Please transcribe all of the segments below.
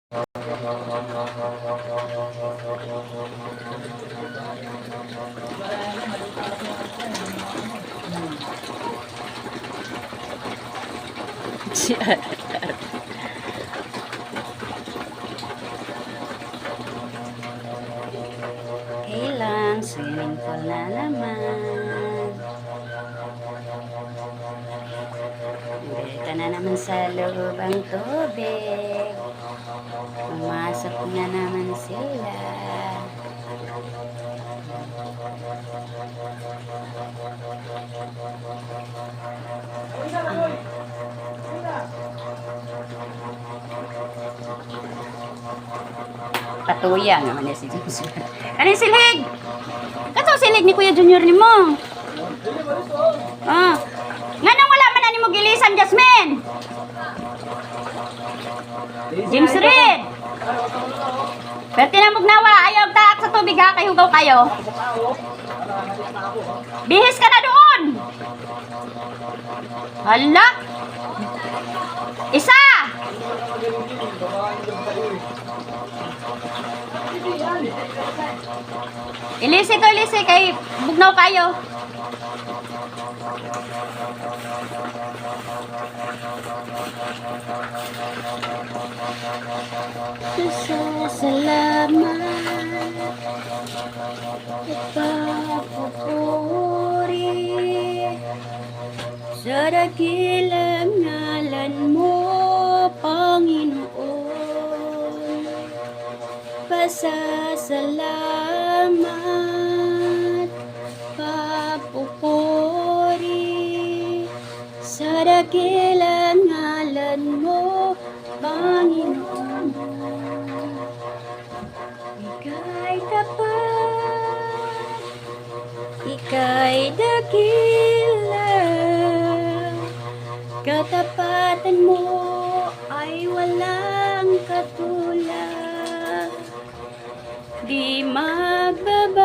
Kailang swimming pool na naman. Dito na naman sa loob ang tubig. Pumasok na naman sila. Patuya naman si James. Ano yung silig? Kato silig ni Kuya Junior ni mo. Nga nang wala man na ni mo gilisan, Jasmine. James Reed. Pero tinamog nawa, ayaw taak sa tubig ha, kay hugaw kayo. Bihis ka na doon. Hala. Isa. Ilisi kay bugnaw kayo. Salamat ipapupuri sa dakilang ngalan mo, Panginoon. Pasasalamat, papupuri sa dakilang ngalan mo, Panginoon. Ika'y tapat, ika'y dakila, katapatan mo ay walang katulad. Di magbabago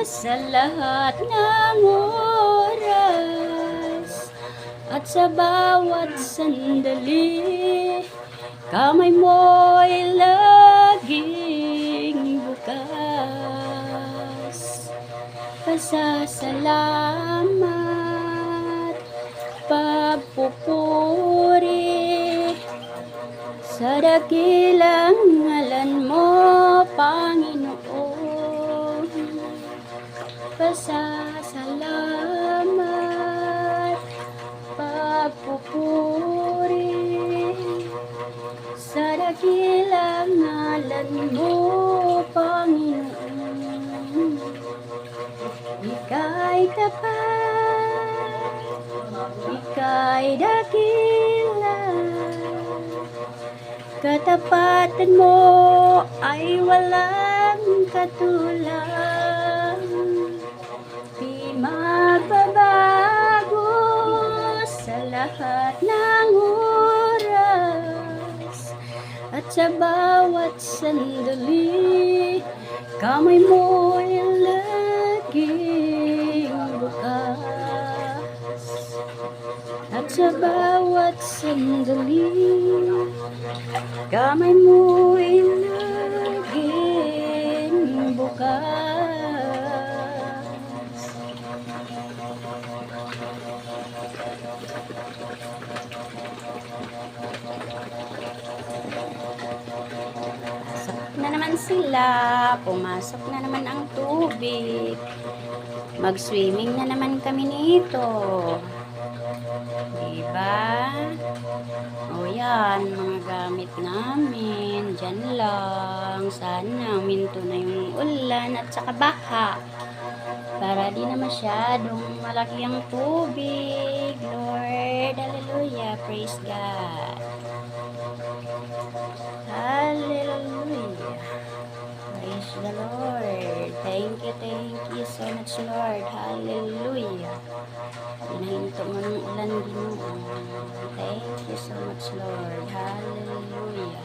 sa lahat ng oras at sa bawat sandali, kamay mo'y laging bukas. Pasasalamat, papupuri sa dakilang ngalan mo, Panginoon. Pasasalamat, papupuri sa dakilang ngalan mo, Panginoon. Ika'y tapat, ika'y dakila, katapatan mo ay walang katulad. Di magbabago sa lahat ng oras at sa bawat sandali, kamay mo'y laging bukas. At sa bawat sandali, kamay mo'y laging bukas. Pasok na naman sila, pumasok na naman ang tubig. Mag-swimming na naman kami nito. Diba? O yan, mga gamit namin. Diyan lang. Sana minto na yung ulan at saka baha. Para di na masyadong malaki ang tubig. Lord, hallelujah. Praise God. Hallelujah. Praise the Lord. Thank you so much, Lord. Hallelujah. Pinahinto mo ng ulan, Ginoo. Thank you so much, Lord. Hallelujah.